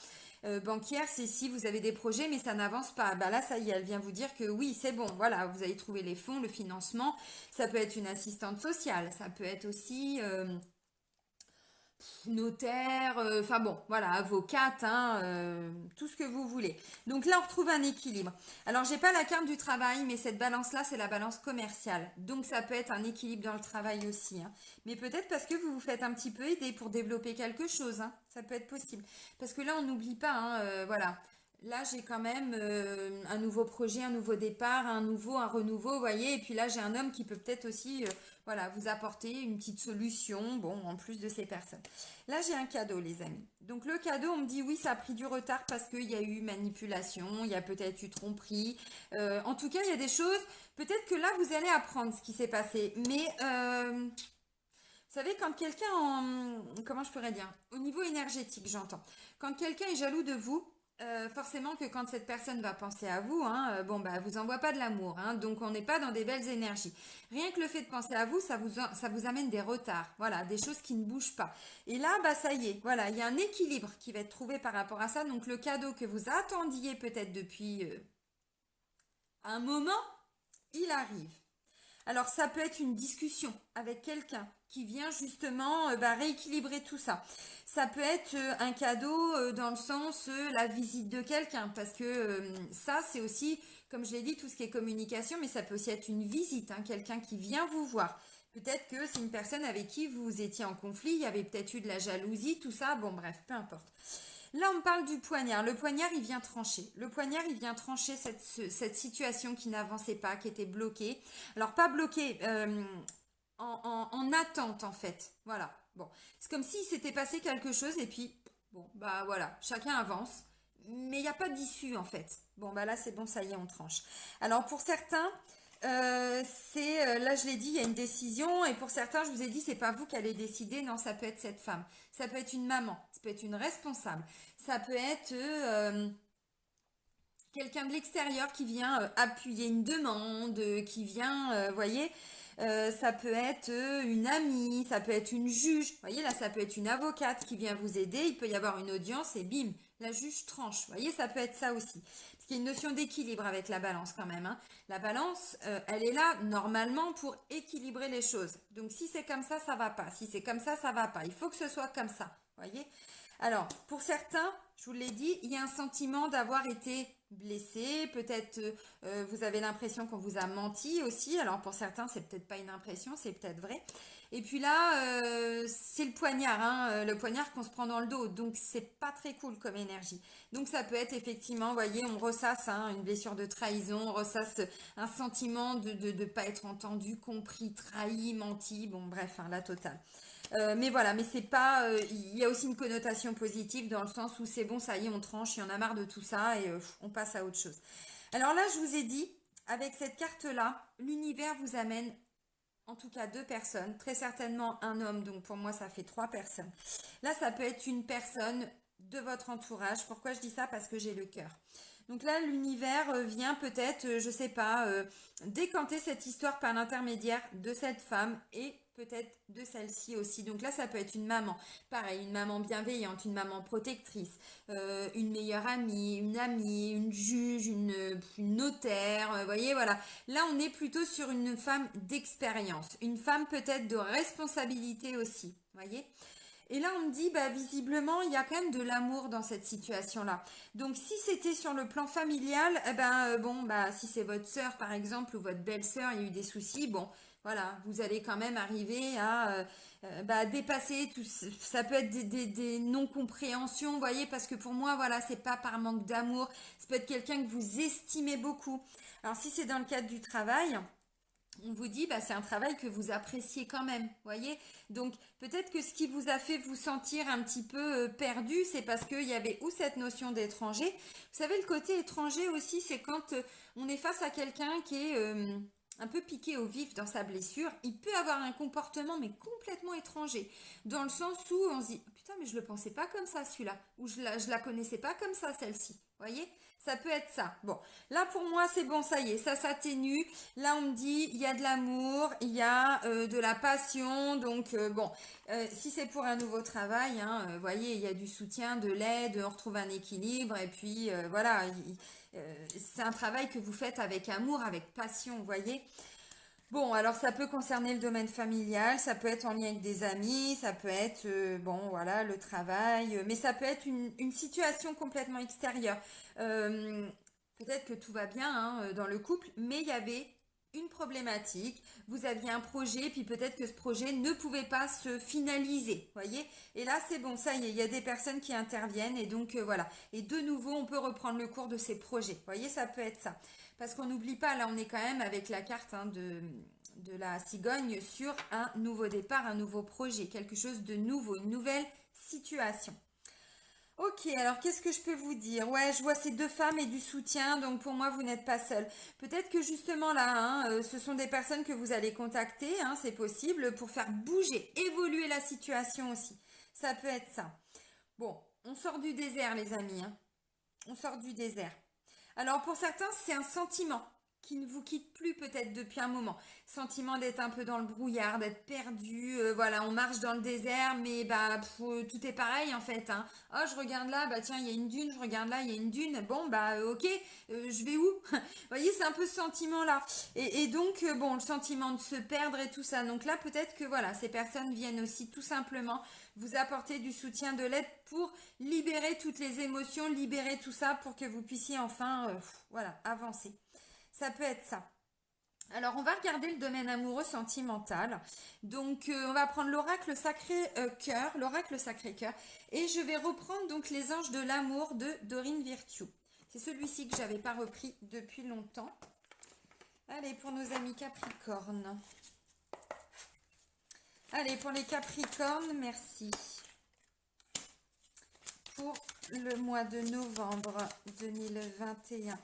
Banquière, c'est si vous avez des projets mais ça n'avance pas. Bah là, ça y est, elle vient vous dire que oui, c'est bon. Voilà, vous avez trouvé les fonds, le financement. Ça peut être une assistante sociale. Ça peut être aussi notaire, enfin bon, voilà, avocate, hein, tout ce que vous voulez. Donc là, on retrouve un équilibre. Alors, j'ai pas la carte du travail, mais cette balance-là, c'est la balance commerciale. Donc, ça peut être un équilibre dans le travail aussi. Hein. Mais peut-être parce que vous vous faites un petit peu aider pour développer quelque chose. Hein. Ça peut être possible. Parce que là, on n'oublie pas, hein, voilà. Là, j'ai quand même un nouveau projet, un nouveau départ, un renouveau, vous voyez. Et puis là, j'ai un homme qui peut peut-être aussi, voilà, vous apporter une petite solution, bon, en plus de ces personnes. Là, j'ai un cadeau, les amis. Donc, le cadeau, on me dit oui, ça a pris du retard parce qu'il y a eu manipulation, il y a peut-être eu tromperie. En tout cas, il y a des choses, peut-être que là, vous allez apprendre ce qui s'est passé. Mais, vous savez, quand quelqu'un comment je pourrais dire, au niveau énergétique, j'entends. Quand quelqu'un est jaloux de vous, forcément que quand cette personne va penser à vous, hein, bon bah elle vous envoie pas de l'amour, hein, donc on n'est pas dans des belles énergies. Rien que le fait de penser à vous, ça vous amène des retards, voilà, des choses qui ne bougent pas. Et là, bah ça y est, voilà, il y a un équilibre qui va être trouvé par rapport à ça. Donc le cadeau que vous attendiez peut-être depuis un moment, il arrive. Alors ça peut être une discussion avec quelqu'un qui vient justement bah, rééquilibrer tout ça. Ça peut être un cadeau dans le sens la visite de quelqu'un parce que ça c'est aussi, comme je l'ai dit, tout ce qui est communication, mais ça peut aussi être une visite, hein, quelqu'un qui vient vous voir. Peut-être que c'est une personne avec qui vous étiez en conflit, il y avait peut-être eu de la jalousie, tout ça, bon bref, peu importe. Là, on parle du poignard. Le poignard, il vient trancher. Le poignard, il vient trancher cette situation qui n'avançait pas, qui était bloquée. Alors, pas bloquée, en attente, en fait. Voilà. Bon. C'est comme s'il s'était passé quelque chose et puis, bon, bah voilà, chacun avance. Mais il n'y a pas d'issue, en fait. Bon, bah là, c'est bon, ça y est, on tranche. Alors, pour certains, là je l'ai dit, il y a une décision et pour certains je vous ai dit c'est pas vous qui allez décider, non ça peut être cette femme, ça peut être une maman, ça peut être une responsable, ça peut être quelqu'un de l'extérieur qui vient appuyer une demande, qui vient, voyez, ça peut être une amie, ça peut être une juge, voyez là ça peut être une avocate qui vient vous aider, il peut y avoir une audience et bim, la juge tranche, voyez ça peut être ça aussi. Parce qu'il y a une notion d'équilibre avec la balance quand même. Hein. La balance, elle est là normalement pour équilibrer les choses. Donc si c'est comme ça va pas. Si c'est comme ça va pas. Il faut que ce soit comme ça, voyez. Alors, pour certains, je vous l'ai dit, il y a un sentiment d'avoir été blessé. Peut-être vous avez l'impression qu'on vous a menti aussi. Alors pour certains, c'est peut-être pas une impression, c'est peut-être vrai. Et puis là, c'est le poignard, hein, le poignard qu'on se prend dans le dos. Donc c'est pas très cool comme énergie. Donc ça peut être effectivement, vous voyez, on ressasse hein, une blessure de trahison, on ressasse un sentiment de ne pas être entendu, compris, trahi, menti. Bon bref, hein, la totale. Mais voilà, mais c'est pas. Il y a aussi une connotation positive dans le sens où c'est bon, ça y est, on tranche, il y en a marre de tout ça et on passe à autre chose. Alors là, je vous ai dit, avec cette carte-là, l'univers vous amène en tout cas deux personnes, très certainement un homme, donc pour moi ça fait trois personnes. Là, ça peut être une personne de votre entourage. Pourquoi je dis ça? Parce que j'ai le cœur. Donc là, l'univers vient peut-être, je sais pas, décanter cette histoire par l'intermédiaire de cette femme et peut-être de celle-ci aussi. Donc là, ça peut être une maman. Pareil, une maman bienveillante, une maman protectrice, une meilleure amie, une juge, une notaire. Vous voyez, voilà. Là, on est plutôt sur une femme d'expérience. Une femme peut-être de responsabilité aussi. Vous voyez? Et là, on me dit, bah, visiblement, il y a quand même de l'amour dans cette situation-là. Donc, si c'était sur le plan familial, eh ben, bon, bah, si c'est votre sœur, par exemple, ou votre belle-sœur, il y a eu des soucis, bon, voilà, vous allez quand même arriver à bah, dépasser tout. Ça peut être des non-compréhensions, vous voyez, parce que pour moi, voilà, c'est pas par manque d'amour. Ça peut être quelqu'un que vous estimez beaucoup. Alors, si c'est dans le cadre du travail, on vous dit, bah, c'est un travail que vous appréciez quand même, voyez. Donc peut-être que ce qui vous a fait vous sentir un petit peu perdu, c'est parce qu'il y avait ou cette notion d'étranger. Vous savez, le côté étranger aussi, c'est quand on est face à quelqu'un qui est un peu piqué au vif dans sa blessure. Il peut avoir un comportement, mais complètement étranger, dans le sens où on se dit, putain, mais je le pensais pas comme ça celui-là, ou je la connaissais pas comme ça celle-ci, voyez. Ça peut être ça. Bon, là pour moi c'est bon, ça y est, ça s'atténue. Là, on me dit, il y a de l'amour, il y a de la passion. Donc, bon, si c'est pour un nouveau travail, hein, voyez, il y a du soutien, de l'aide, on retrouve un équilibre. Et puis, voilà, c'est un travail que vous faites avec amour, avec passion, vous voyez. Bon, alors ça peut concerner le domaine familial, ça peut être en lien avec des amis, ça peut être, bon, voilà, le travail, mais ça peut être une situation complètement extérieure. Euh, Peut-être que tout va bien hein, dans le couple, mais il y avait une problématique, vous aviez un projet, puis peut-être que ce projet ne pouvait pas se finaliser, voyez? Et là, c'est bon, ça y est, il y a des personnes qui interviennent, et donc voilà. Et de nouveau, on peut reprendre le cours de ces projets, voyez, ça peut être ça. Parce qu'on n'oublie pas, là on est quand même avec la carte hein, de la cigogne sur un nouveau départ, un nouveau projet, quelque chose de nouveau, une nouvelle situation. Ok, alors qu'est-ce que je peux vous dire? Ouais, je vois ces deux femmes et du soutien, donc pour moi vous n'êtes pas seul. Peut-être que justement là, hein, ce sont des personnes que vous allez contacter, hein, c'est possible, pour faire bouger, évoluer la situation aussi. Ça peut être ça. Bon, on sort du désert les amis, hein. On sort du désert. Alors pour certains, c'est un sentiment qui ne vous quitte plus peut-être depuis un moment. Sentiment d'être un peu dans le brouillard, d'être perdu. Voilà, on marche dans le désert, mais bah tout est pareil en fait. Hein. Oh, je regarde là, bah tiens, il y a une dune. Je regarde là, il y a une dune. Bon, bah ok, je vais où? Vous voyez, c'est un peu ce sentiment-là. Et donc, bon, le sentiment de se perdre et tout ça. Donc là, peut-être que voilà, ces personnes viennent aussi tout simplement vous apporter du soutien, de l'aide pour libérer toutes les émotions, libérer tout ça pour que vous puissiez enfin, voilà, avancer. Ça peut être ça. Alors, on va regarder le domaine amoureux sentimental. Donc, on va prendre l'oracle sacré cœur, l'oracle sacré cœur, et je vais reprendre donc les anges de l'amour de Dorine Virtue. C'est celui-ci que j'avais pas repris depuis longtemps. Allez, pour nos amis Capricornes. Allez, pour les Capricornes, merci. Pour le mois de novembre 2021.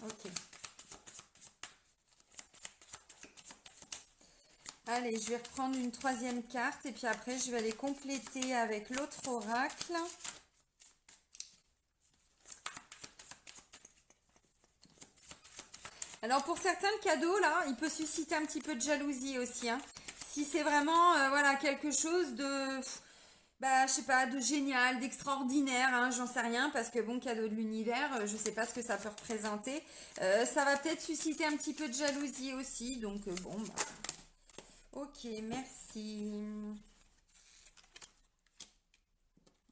Ok. Allez, je vais reprendre une troisième carte et puis après je vais aller compléter avec l'autre oracle. Alors pour certains, le cadeau là, il peut susciter un petit peu de jalousie aussi. Hein. Si c'est vraiment voilà quelque chose de bah je sais pas de génial, d'extraordinaire, hein, j'en sais rien parce que bon cadeau de l'univers, je sais pas ce que ça peut représenter. Ça va peut-être susciter un petit peu de jalousie aussi, donc bon bah, ok, merci.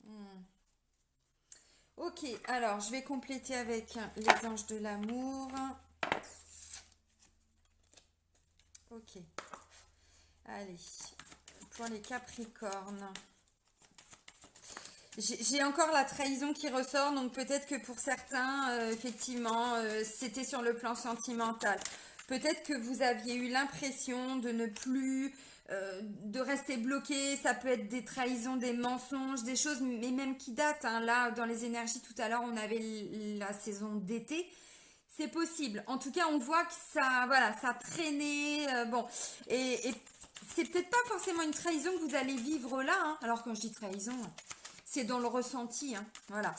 Hmm. Ok, alors je vais compléter avec les anges de l'amour. Ok, allez, pour les Capricornes. J'ai encore la trahison qui ressort, donc peut-être que pour certains, effectivement, c'était sur le plan sentimental. Peut-être que vous aviez eu l'impression de ne plus, de rester bloqué. Ça peut être des trahisons, des mensonges, des choses, mais même qui datent. Hein. Là, dans les énergies, tout à l'heure, on avait la saison d'été. C'est possible. En tout cas, on voit que ça, voilà, ça traînait. Bon, et c'est peut-être pas forcément une trahison que vous allez vivre là. Hein. Alors quand je dis trahison, c'est dans le ressenti. Hein. Voilà,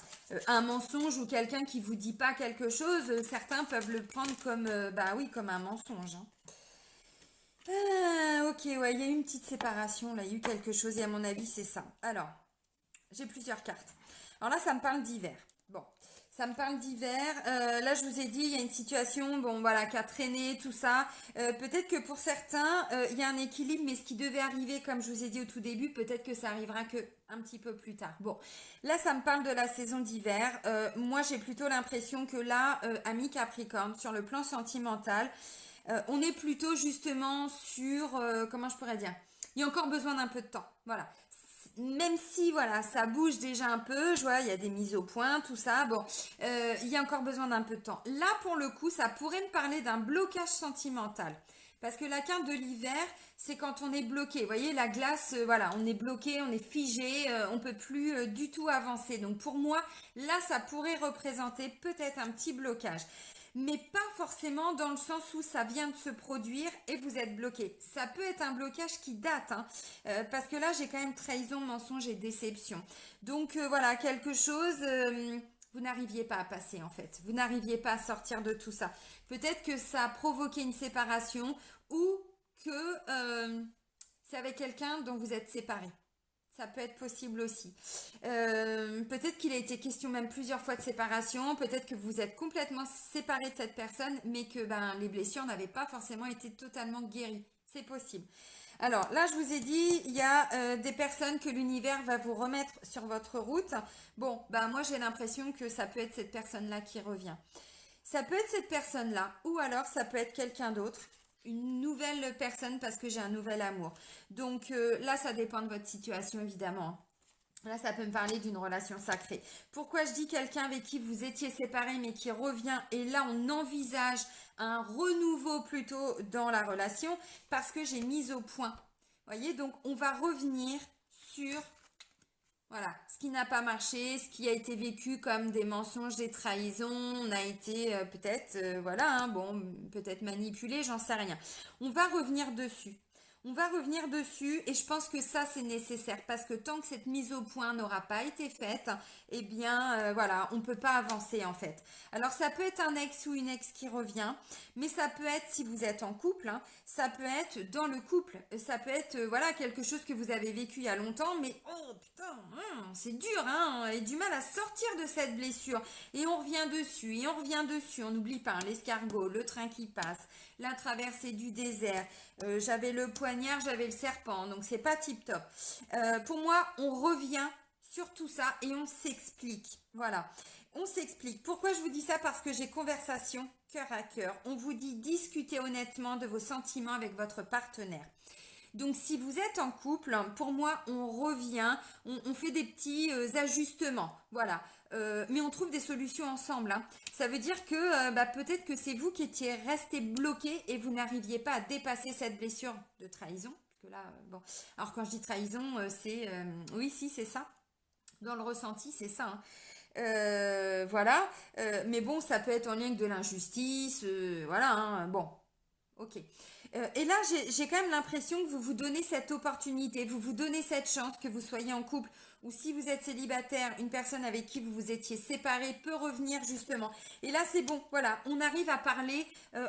un mensonge ou quelqu'un qui vous dit pas quelque chose, certains peuvent le prendre comme, bah oui, comme un mensonge. Hein. Ah, ok, ouais, il y a eu une petite séparation là, il y a eu quelque chose et à mon avis c'est ça. Alors, j'ai plusieurs cartes. Alors là, ça me parle d'hiver. Bon, ça me parle d'hiver. Là, je vous ai dit, il y a une situation, bon, voilà, qui a traîné, tout ça. Peut-être que pour certains, il y a un équilibre, mais ce qui devait arriver, comme je vous ai dit au tout début, peut-être que ça arrivera que un petit peu plus tard. Bon, là, ça me parle de la saison d'hiver. Moi, j'ai plutôt l'impression que là, ami Capricorne, sur le plan sentimental, on est plutôt justement sur, comment je pourrais dire, il y a encore besoin d'un peu de temps. Voilà. même si voilà, ça bouge déjà un peu, je vois, il y a des mises au point, tout ça, bon, il y a encore besoin d'un peu de temps. Là, pour le coup, ça pourrait me parler d'un blocage sentimental. Parce que la carte de l'hiver, c'est quand on est bloqué. Vous voyez, la glace, voilà, on est bloqué, on est figé, on peut plus du tout avancer. Donc pour moi, là, ça pourrait représenter peut-être un petit blocage. Mais pas forcément dans le sens où ça vient de se produire et vous êtes bloqué. Ça peut être un blocage qui date, hein, parce que là, j'ai quand même trahison, mensonge et déception. Donc voilà, quelque chose... vous n'arriviez pas à passer en fait. Vous n'arriviez pas à sortir de tout ça. Peut-être que ça a provoqué une séparation ou que c'est avec quelqu'un dont vous êtes séparés. Ça peut être possible aussi. Peut-être qu'il a été question même plusieurs fois de séparation. Peut-être que vous êtes complètement séparés de cette personne, mais que ben, les blessures n'avaient pas forcément été totalement guéries. C'est possible. Alors là, je vous ai dit, il y a des personnes que l'univers va vous remettre sur votre route. Bon, ben moi j'ai l'impression que ça peut être cette personne-là qui revient. Ça peut être cette personne-là, ou alors ça peut être quelqu'un d'autre, une nouvelle personne parce que j'ai un nouvel amour. Donc là, ça dépend de votre situation évidemment. Là, ça peut me parler d'une relation sacrée. Pourquoi je dis quelqu'un avec qui vous étiez séparé mais qui revient et là on envisage un renouveau plutôt dans la relation parce que j'ai mis au point. Voyez, donc on va revenir sur voilà, ce qui n'a pas marché, ce qui a été vécu comme des mensonges, des trahisons, on a été peut-être, voilà, hein, bon, peut-être manipulé, j'en sais rien. On va revenir dessus. On va revenir dessus et je pense que ça c'est nécessaire parce que tant que cette mise au point n'aura pas été faite, eh bien voilà, on ne peut pas avancer en fait. Alors ça peut être un ex ou une ex qui revient, mais ça peut être si vous êtes en couple, hein, ça peut être dans le couple, ça peut être voilà quelque chose que vous avez vécu il y a longtemps, mais oh putain, c'est dur, hein, et du mal à sortir de cette blessure et on revient dessus et on revient dessus, on n'oublie pas hein, l'escargot, le train qui passe, la traversée du désert. J'avais le poignard, j'avais le serpent, donc c'est pas tip top. Pour moi, on revient sur tout ça et on s'explique. Voilà, on s'explique. Pourquoi je vous dis ça? Parce que j'ai conversation cœur à cœur. On vous dit discutez honnêtement de vos sentiments avec votre partenaire. Donc si vous êtes en couple, pour moi, on revient, on fait des petits ajustements, voilà. Mais on trouve des solutions ensemble, hein. Ça veut dire que bah, peut-être que c'est vous qui étiez resté bloqué et vous n'arriviez pas à dépasser cette blessure de trahison. Parce que là, bon, alors quand je dis trahison, c'est, oui, si, c'est ça. Dans le ressenti, c'est ça, hein. Voilà. Mais bon, ça peut être en lien avec de l'injustice, voilà, hein. Bon, ok. Et là, j'ai quand même l'impression que vous vous donnez cette opportunité, vous vous donnez cette chance, que vous soyez en couple ou si vous êtes célibataire, une personne avec qui vous vous étiez séparé peut revenir justement. Et là, c'est bon, voilà, on arrive à parler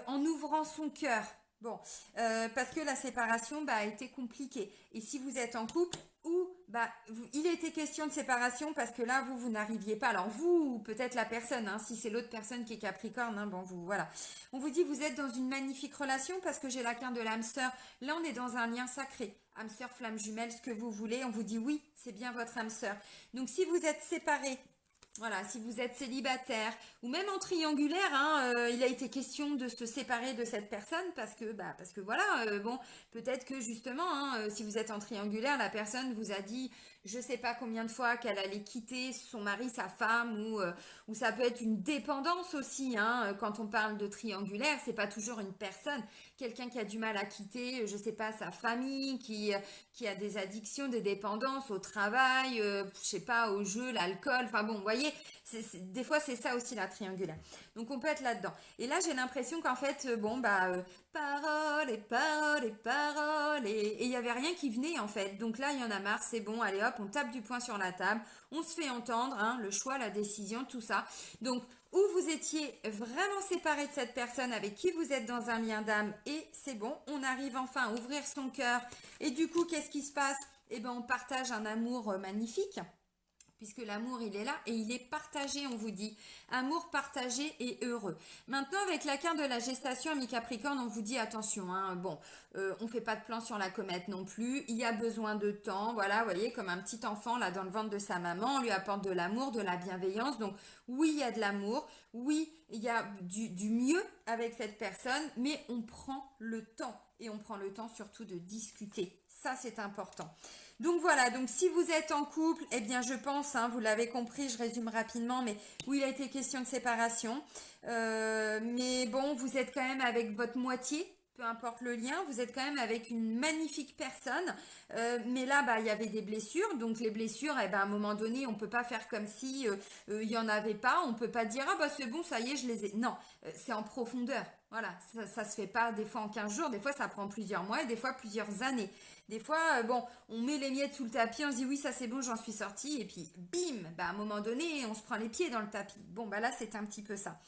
en ouvrant son cœur. Bon, parce que la séparation bah, a été compliquée. Et si vous êtes en couple, ou bah, il a été question de séparation parce que là, vous n'arriviez pas. Alors vous, ou peut-être la personne, hein, si c'est l'autre personne qui est Capricorne, hein, bon, vous, voilà. On vous dit, vous êtes dans une magnifique relation parce que j'ai la carte de l'âme sœur. Là, on est dans un lien sacré. Âme sœur, flamme jumelle, ce que vous voulez. On vous dit, oui, c'est bien votre âme sœur. Donc, si vous êtes séparés, voilà, si vous êtes célibataire ou même en triangulaire, hein, il a été question de se séparer de cette personne parce que voilà, bon, peut-être que justement, hein, si vous êtes en triangulaire, la personne vous a dit, je sais pas combien de fois qu'elle allait quitter son mari, sa femme, ou ça peut être une dépendance aussi, hein, quand on parle de triangulaire, c'est pas toujours une personne, quelqu'un qui a du mal à quitter, je sais pas, sa famille, qui a des addictions, des dépendances au travail, je sais pas, au jeu, l'alcool, enfin bon, vous voyez, des fois c'est ça aussi la triangulaire. Donc on peut être là-dedans. Et là j'ai l'impression qu'en fait, bon bah, parole et parole et parole, et il n'y avait rien qui venait en fait. Donc là il y en a marre, c'est bon, allez hop, on tape du poing sur la table, on se fait entendre, hein, le choix, la décision, tout ça. Donc ou vous étiez vraiment séparé de cette personne avec qui vous êtes dans un lien d'âme et c'est bon, on arrive enfin à ouvrir son cœur et du coup qu'est-ce qui se passe? Eh ben on partage un amour magnifique puisque l'amour il est là et il est partagé, on vous dit. Amour partagé et heureux. Maintenant avec la carte de la gestation à mi-capricorne, on vous dit attention, hein, bon, on fait pas de plan sur la comète non plus, il y a besoin de temps, voilà, vous voyez, comme un petit enfant là dans le ventre de sa maman, on lui apporte de l'amour, de la bienveillance, donc oui, il y a de l'amour, oui, il y a du mieux avec cette personne, mais on prend le temps. et on prend le temps surtout de discuter. Ça, c'est important. Donc voilà, donc si vous êtes en couple, eh bien je pense, hein, vous l'avez compris, je résume rapidement, mais oui, il a été question de séparation. Mais bon, vous êtes quand même avec votre moitié, peu importe le lien, vous êtes quand même avec une magnifique personne. Mais là, bah, il y avait des blessures. Donc les blessures, eh ben, à un moment donné, on ne peut pas faire comme si il n'y en avait pas. On ne peut pas dire, ah bah c'est bon, ça y est, je les ai. Non, c'est en profondeur. Voilà, ça se fait pas des fois en 15 jours, des fois ça prend plusieurs mois et des fois plusieurs années. Des fois, bon, on met les miettes sous le tapis, on se dit oui, ça c'est bon, j'en suis sortie, et puis bim, bah, à un moment donné, on se prend les pieds dans le tapis. Bon, bah là, c'est un petit peu ça.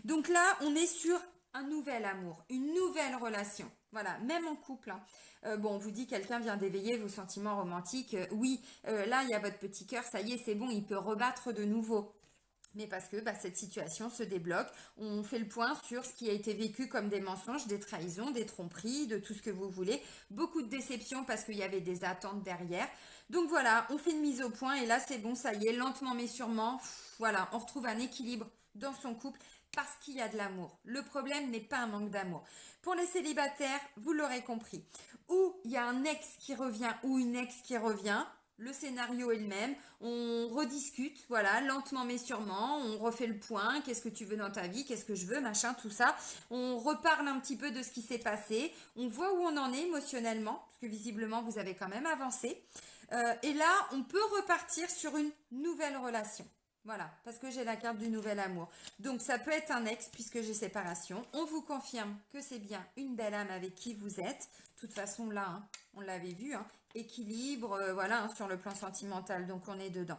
Donc là, on est sur un nouvel amour, une nouvelle relation. Voilà, même en couple, hein. Bon, on vous dit quelqu'un vient d'éveiller vos sentiments romantiques. Oui, là, il y a votre petit cœur, ça y est, c'est bon, il peut rebattre de nouveau. Mais parce que bah, cette situation se débloque, on fait le point sur ce qui a été vécu comme des mensonges, des trahisons, des tromperies, de tout ce que vous voulez. Beaucoup de déceptions parce qu'il y avait des attentes derrière. Donc voilà, on fait une mise au point et là c'est bon, ça y est, lentement mais sûrement, voilà, on retrouve un équilibre dans son couple parce qu'il y a de l'amour. Le problème n'est pas un manque d'amour. Pour les célibataires, vous l'aurez compris, ou il y a un ex qui revient ou une ex qui revient. Le scénario est le même, on rediscute, voilà, lentement mais sûrement, on refait le point, qu'est-ce que tu veux dans ta vie, qu'est-ce que je veux, machin, tout ça. On reparle un petit peu de ce qui s'est passé, on voit où on en est émotionnellement, parce que visiblement vous avez quand même avancé. Et là, on peut repartir sur une nouvelle relation. Voilà, parce que j'ai la carte du nouvel amour. Donc ça peut être un ex puisque j'ai séparation. On vous confirme que c'est bien une belle âme avec qui vous êtes. De toute façon là, hein, on l'avait vu, hein, équilibre, voilà, hein, sur le plan sentimental, donc on est dedans.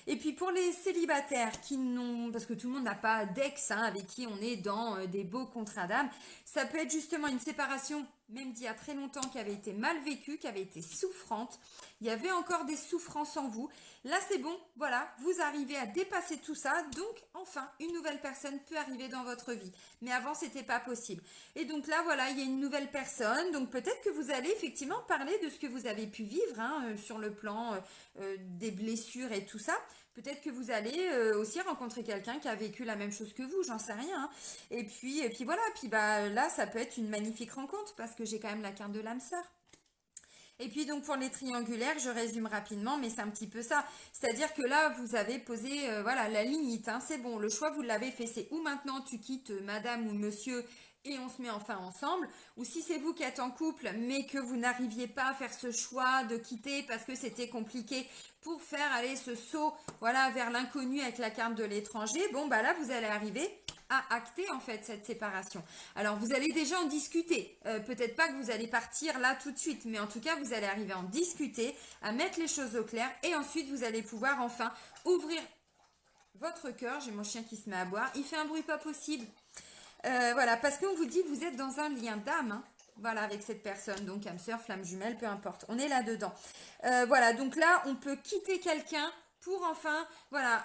Et puis pour les célibataires qui n'ont, parce que tout le monde n'a pas d'ex, hein, avec qui on est dans des beaux contrats d'âme, ça peut être justement une séparation, même d'il y a très longtemps, qui avait été mal vécue, qui avait été souffrante. Il y avait encore des souffrances en vous. Là, c'est bon, voilà, vous arrivez à dépasser tout ça. Donc, enfin, une nouvelle personne peut arriver dans votre vie. Mais avant, c'était pas possible. Et donc là, voilà, il y a une nouvelle personne. Donc, peut-être que vous allez effectivement parler de ce que vous avez pu vivre, hein, sur le plan des blessures et tout ça. Peut-être que vous allez aussi rencontrer quelqu'un qui a vécu la même chose que vous, j'en sais rien, hein. Et puis voilà, puis bah là, ça peut être une magnifique rencontre parce que j'ai quand même la carte de l'âme sœur. Et puis donc pour les triangulaires, je résume rapidement, mais c'est un petit peu ça. C'est-à-dire que là, vous avez posé voilà, la limite, hein, c'est bon, le choix, vous l'avez fait. C'est ou maintenant tu quittes madame ou monsieur et on se met enfin ensemble, ou si c'est vous qui êtes en couple, mais que vous n'arriviez pas à faire ce choix de quitter parce que c'était compliqué pour faire aller ce saut voilà, vers l'inconnu avec la carte de l'étranger, bon bah là, vous allez arriver à acter en fait cette séparation. Alors vous allez déjà en discuter, peut-être pas que vous allez partir là tout de suite, mais en tout cas vous allez arriver à en discuter, à mettre les choses au clair et ensuite vous allez pouvoir enfin ouvrir votre cœur. J'ai mon chien qui se met à boire, il fait un bruit pas possible. Voilà, parce qu'on vous dit vous êtes dans un lien d'âme, hein. Voilà, avec cette personne, donc âme sœur, flamme jumelle, peu importe, on est là-dedans. Voilà, donc là, on peut quitter quelqu'un pour enfin, voilà,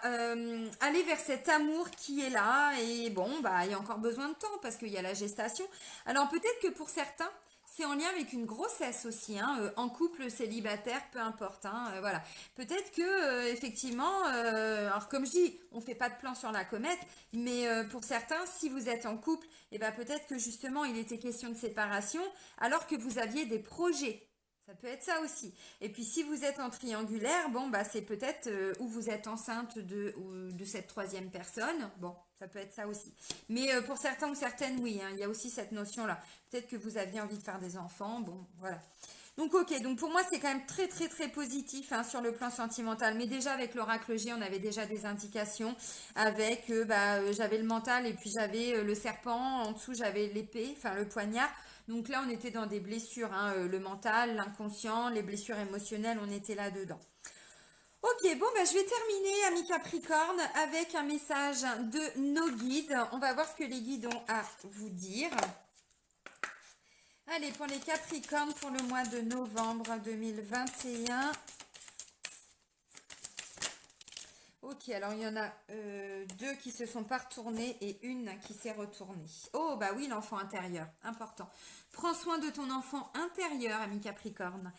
aller vers cet amour qui est là. Et bon, bah, il y a encore besoin de temps parce qu'il y a la gestation. Alors peut-être que pour certains, c'est en lien avec une grossesse aussi, hein, en couple, célibataire, peu importe, hein, voilà. Peut-être que effectivement, alors comme je dis, on fait pas de plan sur la comète, mais pour certains, si vous êtes en couple, et ben peut-être que justement il était question de séparation, alors que vous aviez des projets. Ça peut être ça aussi. Et puis si vous êtes en triangulaire, bon bah c'est peut-être où vous êtes enceinte de cette troisième personne. Bon, ça peut être ça aussi. Mais pour certains ou certaines, oui, hein, il y a aussi cette notion-là. Peut-être que vous aviez envie de faire des enfants. Bon, voilà. Donc ok, donc pour moi c'est quand même très très très positif, hein, sur le plan sentimental. Mais déjà avec l'oracle G, on avait déjà des indications avec, j'avais le mental et puis j'avais le serpent, en dessous j'avais l'épée, enfin le poignard. Donc là on était dans des blessures, hein, le mental, l'inconscient, les blessures émotionnelles, on était là-dedans. Ok, bon, bah, je vais terminer, amis Capricorne, avec un message de nos guides. On va voir ce que les guides ont à vous dire. Allez, pour les Capricornes, pour le mois de novembre 2021. Ok, alors il y en a deux qui se sont pas retournés et une qui s'est retournée. Oh, bah oui, l'enfant intérieur, important. Prends soin de ton enfant intérieur, ami Capricorne.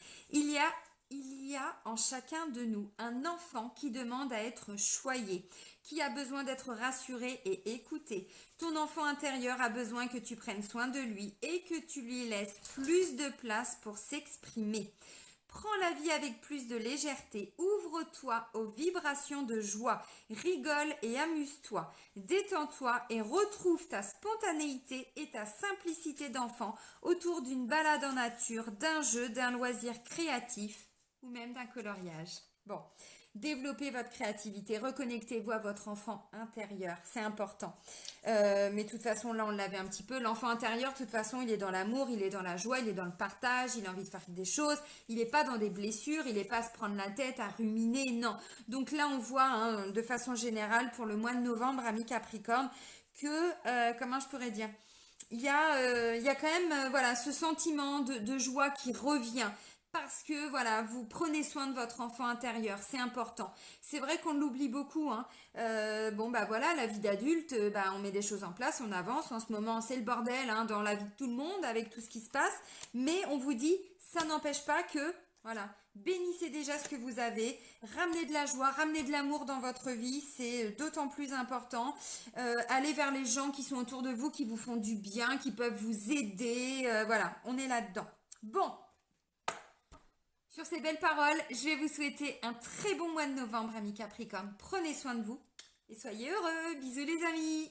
il y a en chacun de nous un enfant qui demande à être choyé, qui a besoin d'être rassuré et écouté. Ton enfant intérieur a besoin que tu prennes soin de lui et que tu lui laisses plus de place pour s'exprimer. Prends la vie avec plus de légèreté, ouvre-toi aux vibrations de joie, rigole et amuse-toi, détends-toi et retrouve ta spontanéité et ta simplicité d'enfant autour d'une balade en nature, d'un jeu, d'un loisir créatif ou même d'un coloriage. Bon, développez votre créativité, reconnectez-vous à votre enfant intérieur, c'est important. Mais de toute façon, là, on l'avait un petit peu. L'enfant intérieur, de toute façon, il est dans l'amour, il est dans la joie, il est dans le partage, il a envie de faire des choses. Il n'est pas dans des blessures, il n'est pas à se prendre la tête, à ruminer, non. Donc là, on voit, hein, de façon générale, pour le mois de novembre, ami Capricorne, que, comment je pourrais dire, il y a quand même voilà, ce sentiment de joie qui revient. Parce que voilà, vous prenez soin de votre enfant intérieur, c'est important. C'est vrai qu'on l'oublie beaucoup, hein. Bon bah voilà, la vie d'adulte, bah, on met des choses en place, on avance. En ce moment, c'est le bordel, hein, dans la vie de tout le monde avec tout ce qui se passe. Mais on vous dit, ça n'empêche pas que voilà, bénissez déjà ce que vous avez, ramenez de la joie, ramenez de l'amour dans votre vie, c'est d'autant plus important. Allez vers les gens qui sont autour de vous, qui vous font du bien, qui peuvent vous aider. Voilà, on est là-dedans. Bon. Sur ces belles paroles, je vais vous souhaiter un très bon mois de novembre, amis Capricorne. Prenez soin de vous et soyez heureux. Bisous les amis!